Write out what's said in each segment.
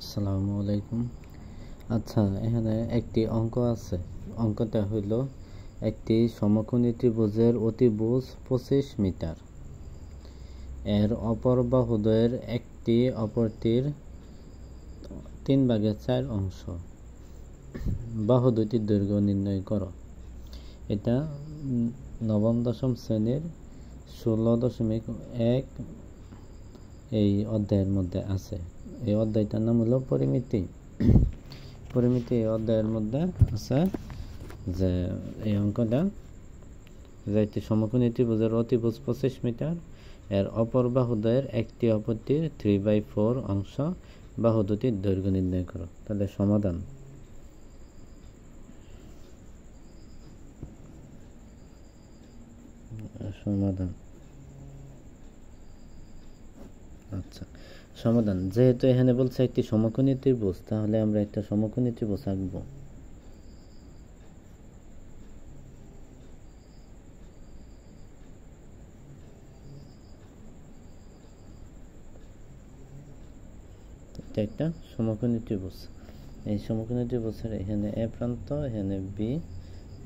আসসালামু আলাইকুম। আচ্ছা, এখানে একটি অঙ্ক আছে। অঙ্কটা হইল একটি সমকোণী ত্রিভুজের অতিভুজ 25 মিটার, এর অপর বাহুদ্বয়ের একটি অপরটির 3/4 অংশ। বাহু দুটির দৈর্ঘ্য নির্ণয় করো। এটা নবম দশম শ্রেণীর 16.1 এই অধ্যায়ের মধ্যে আছে। এই অধ্যায়টার নাম হলো পরিমিতি। এই অধ্যায়ের মধ্যে আছে যে এই অঙ্কটা যে একটি সমকোণী ত্রিভুজের অতিভুজ 25 মিটার, এর অপর বাহুদ্বয়ের একটি অপরটির 3/4 অংশ। বাহু দুটির দৈর্ঘ্য নির্ণয় করো। তাহলে সমাধান। আচ্ছা, সমাধান। যেহেতু এখানে বলছে একটি সমকোণী ত্রিভুজ, তাহলে আমরা একটা সমকোণী ত্রিভুজ আঁকবো। এটা একটা সমকোণী ত্রিভুজ। এই সমকোণী ত্রিভুজের এখানে এ প্রান্ত, এখানে বি,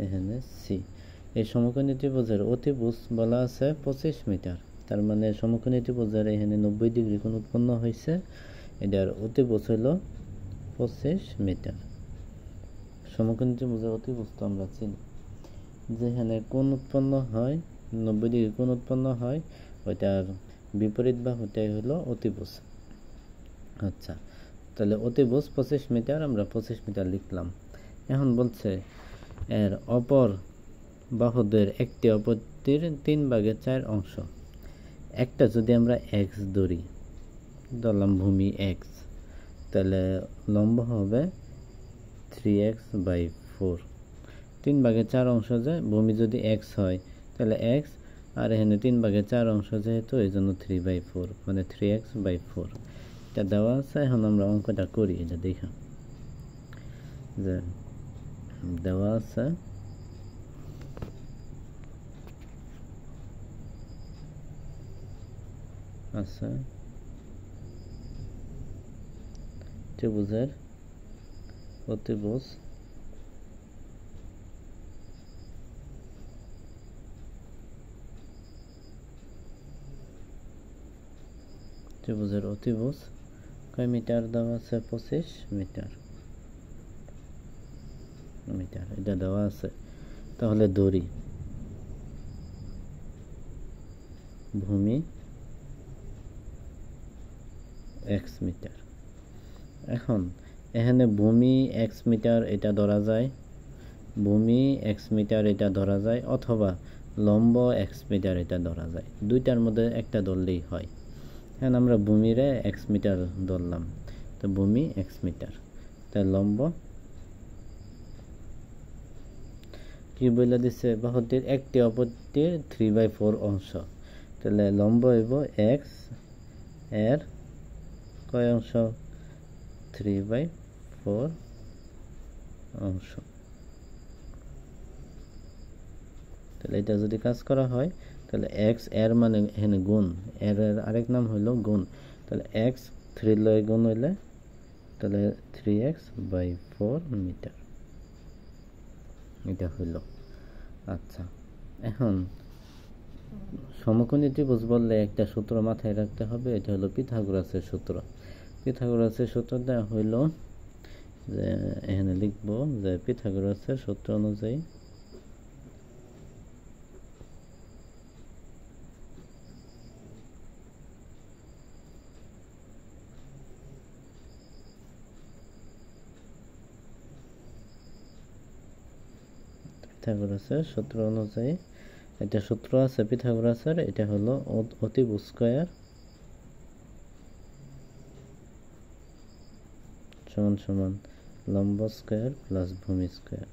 এখানে সি। এই সমকোণী ত্রিভুজের অতিভুজ বলা আছে 25 মিটার। তার মানে সমকোণী ত্রিভুজের এখানে 90 ডিগ্রি কোণ উৎপন্ন হয়েছে। এটার অতিভুজ হইল 25 মিটার। সমকোণী ত্রিভুজের অতিভুজ তো আমরা চিনি, যেখানে কোণ উৎপন্ন হয় 90 ডিগ্রি কোণ উৎপন্ন হয়, ওইটার বিপরীত বাহুটাই হলো অতিভুজ। আচ্ছা, তাহলে অতিভুজ 25 মিটার, আমরা 25 মিটার লিখলাম। এখন বলছে এর অপর বাহুদ্বয়ের একটি অপরটির 3/4 অংশ। একটা যদি আমরা এক্স ধরলাম ভূমি এক্স, তাহলে লম্ব হবে 3x/4। 3/4 অংশ, যে ভূমি যদি এক্স হয় তাহলে এক্স, আর এখানে 3/4 অংশ যেহেতু, এই জন্য 3/4, মানে 3x/4 এটা দেওয়া আছে। এখন আমরা অঙ্কটা করি। এটা দেখা যে দেওয়া আছে ত্রিভুজের অতিভুজ কয় মিটার দেওয়া আছে? 25 মিটার। এটা দেওয়া আছে। তাহলে ধরি ভূমি x মিটার। এখন এখানে ভূমি x মিটার এটা ধরা যায়, এটা ধরা যায়, অথবা লম্ব x মিটার এটা ধরা যায়। দুইটার মধ্যে একটা ধরলেই হয়। এখন আমরা ভূমিরে x মিটার ধরলাম, তো ভূমি x মিটার, তাই লম্ব কি বলে দিচ্ছে? বাহুটির একটি অপরটির 3/4 অংশ। তাহলে লম্ব হইব x এর কয় অংশ? 3/4 অংশ। তাহলে এটা যদি কাজ করা হয়, তাহলে x এর মানে এখানে গুণ, এর আরেক নাম হইল গুণ। তাহলে x 3 লয় গুণ হইলে তাহলে 3x/4 মিটার এটা হইল। আচ্ছা, এখন সমকোণী ত্রিভুজ বললে একটা সূত্র মাথায় রাখতে হবে। এটা হলো পিথাগোরাসের সূত্র। পিথাগোরাসের সূত্রটা হইল যে, এখানে লিখব যে পিথাগোরাসের সূত্র অনুযায়ী এটা সূত্র আছে পিথাগোরাসের। এটা হলো অতিভুজ স্কয়ার সমান লম্ব স্কয়ার প্লাস ভূমি স্কয়ার।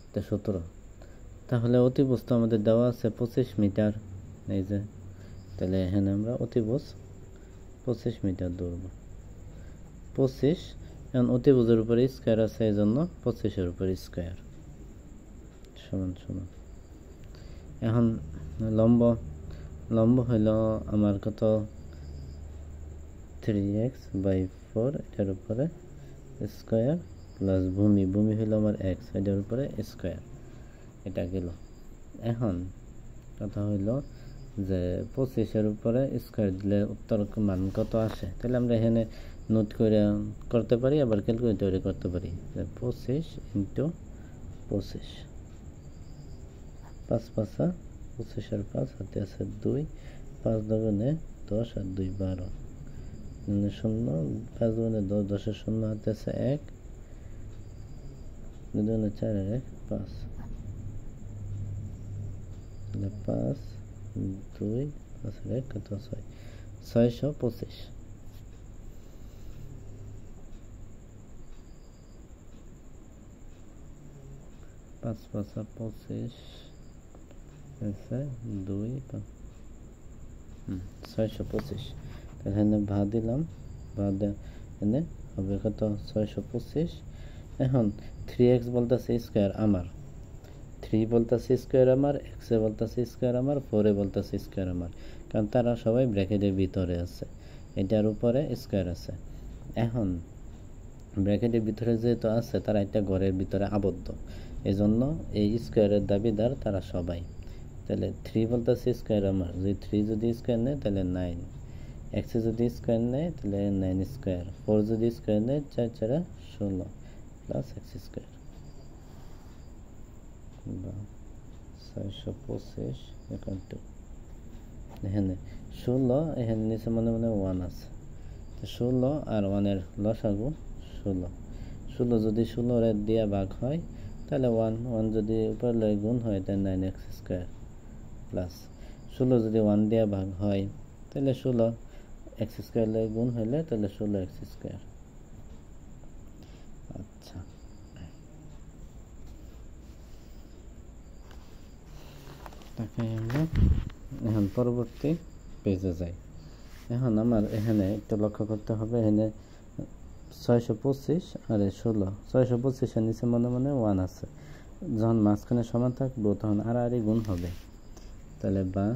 এটা সূত্র। তাহলে অতিভুজ তো আমাদের দেওয়া আছে 25 মিটার, এই যে। তাহলে এখানে আমরা অতিভুজ 25 মিটার ধরব। 25, এখন অতিভুজের উপরে স্কয়ার আছে, এই জন্য 25 এর উপরে স্কয়ার সমান। এখন লম্ব হইল আমার কত 3x/4 এটার উপরে স্কয়ার প্লাস ভূমি হইল আমার x এটার উপরে স্কয়ার, এটা গেল। এখন কথা হইল যে 25 উপরে স্কয়ার দিলে উত্তর মান কত আসে, তাহলে আমরা এখানে নোট করে করতে পারি, আবার ক্যালকুলেটরে করতে পারি। 25 × 25, 5 5 25 আর 5 হাতে আছে 2, 5 দুগুণে 10 আর 2 12, 0 5 দুগুণে 10, 10 এর 0 হাতে আছে 1, 2 দুগুণে 4 আর 1 5, 5 2 5 আর 1 কত 6, 625। 5 5 25 2 625, এখানে ভাগ দিলাম, ভাগ এনে হবে কত 625। এখন 3x বলতেছে স্কয়ার আমার, 3 বলতেছে স্কয়ার আমার, x এ বলতেছে স্কয়ার আমার, 4 এ বলতেছে স্কয়ার আমার, কারণ তারা সবাই ব্র্যাকেটের ভিতরে আছে, এটার উপরে স্কয়ার আছে। এখন ব্র্যাকেটের ভিতরে যেহেতু আছে তারা একটা ঘরের ভিতরে আবদ্ধ, এই জন্য এই স্কয়ারের দাবিদার তারা সবাই। তাহলে 3 বলতেছে স্কয়ার আমার, যদি 3 যদি স্কয়ার নেয় তাহলে 9, x এ যদি স্কয়ার নেয় তাহলে 9 স্কয়ার, 4 যদি স্কয়ার নেয় 4 4 16 প্লাস x স্কয়ার, 625 এখানে 16, এখানে নিচে মনে 1 আছে, 16 আর 1 এর লসাগু 16, 16 যদি 16 এর দিয়ে ভাগ হয় তাহলে 1 যদি উপর লয় গুণ হয় তাহলে 9x স্কয়ার, প্লাস 16 যদি 1 দিয়ে ভাগ হয় তাহলে 16x স্কয়ার লয় গুণ হইলে তাহলে 16x স্কয়ার। আচ্ছা, তাকে আমরা এখন পরবর্তী পেজে যাই। এখন আমার এখানে একটু লক্ষ্য করতে হবে, এখানে 625 আর 16, 625 এর নিচে মনে 1 আছে, যখন মাঝখানে সমান থাকবো তখন আড়াআড়ি গুণ হবে, তাহলে বা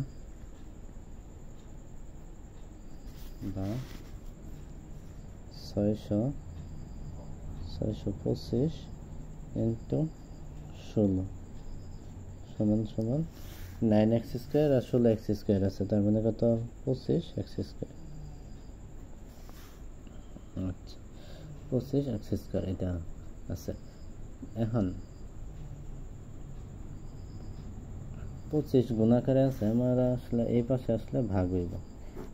625 × 16 সমান সমান 9x স্কয়ার আর 16x স্কয়ার আছে, তার মানে কত 25x স্কয়ার। আচ্ছা, 25x স্কয়ার এটা আছে। এখন 25 গুণাকারে আছে, আমরা আসলে এই পাশে আসলে ভাগ হইব,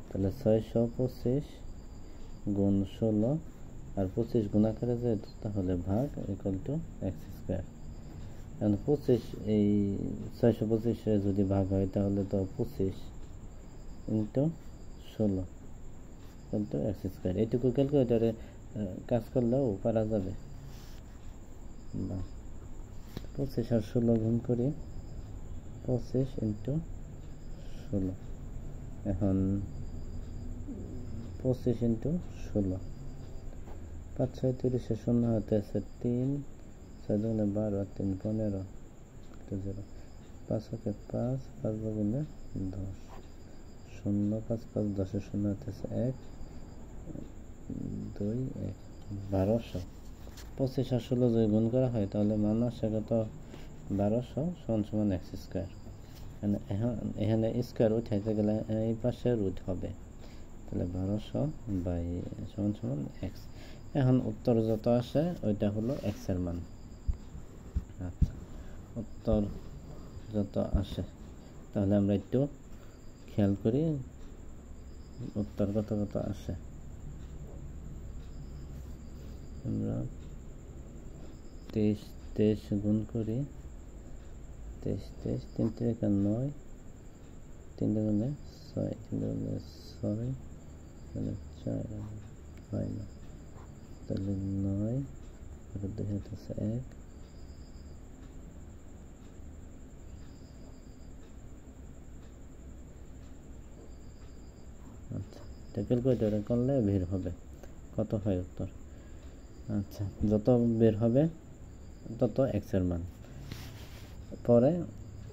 তাহলে 625 গুণ 16 আর 25 গুণাকারে যায় তাহলে ভাগ ইকুয়াল টু x স্কয়ার। এখন 25 এই 625 যদি ভাগ হয় তাহলে তো 25 × 16 ইকুয়াল টু x স্কয়ার, এইটুকু ক্যালকুলেটরে কাজ করলেও পারা যাবে। 25 আর 16 গুণ করি, 25 × 16, এখন 25 × 16, 5 6 30 এর 0 হাতে আছে 3, 6 দুগুণে 12 আর 3 15, 0 5 হাতে 5, 5 দুগুণে 10, 0 5 5 10 এর 0 হাতে আছে 1 2 1, 1200। 25 আর 16 যদি গুণ করা হয় তাহলে মান আসে কত 1200 সমান x স্কয়ার। এখানে স্কয়ার উঠাইতে গেলে এই পাশে রুট হবে, তাহলে 1200 সমান x। এখন উত্তর যত আসে ওইটা হলো x এর মান। আচ্ছা, উত্তর যত আসে তাহলে আমরা একটু খেয়াল করি উত্তর কত কত আসে। আমরা 23 গুণ করি, 23 3 3 9, 3 দুগুণে 6, 3 দুগুণে 6 তাহলে 4 হয় না, তাহলে 9 আর 2 হাতে 1, আচ্ছা ক্যালকুলেটরে করলে বের হবে কত হয় উত্তর। আচ্ছা, যত বের হবে তত x এর মান, পরে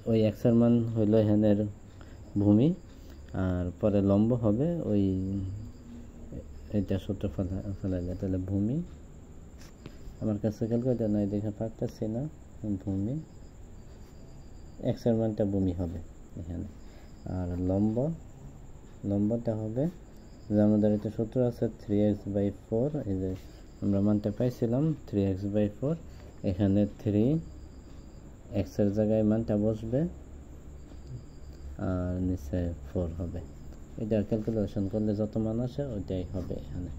ওই x এর মান হইল এখানের ভূমি, আর পরে লম্ব হবে ওই এটা সূত্র ফেলাইলে, তাহলে ভূমি, আমার কাছে ক্যালকুলেটর নাই দেখে পারতেছি না, ভূমি এক্স এর মানটা ভূমি হবে এখানে, আর লম্বটা হবে যে আমাদের একটা সূত্র আছে 3x/4, এই যে আমরা মানটা পাইছিলাম 3x/4, এখানে 3 x এর জায়গায় মানটা বসবে আর নিচে 4 হবে। এটা ক্যালকুলেশন করলে যত মান আসে ওইটাই হবে এখানে।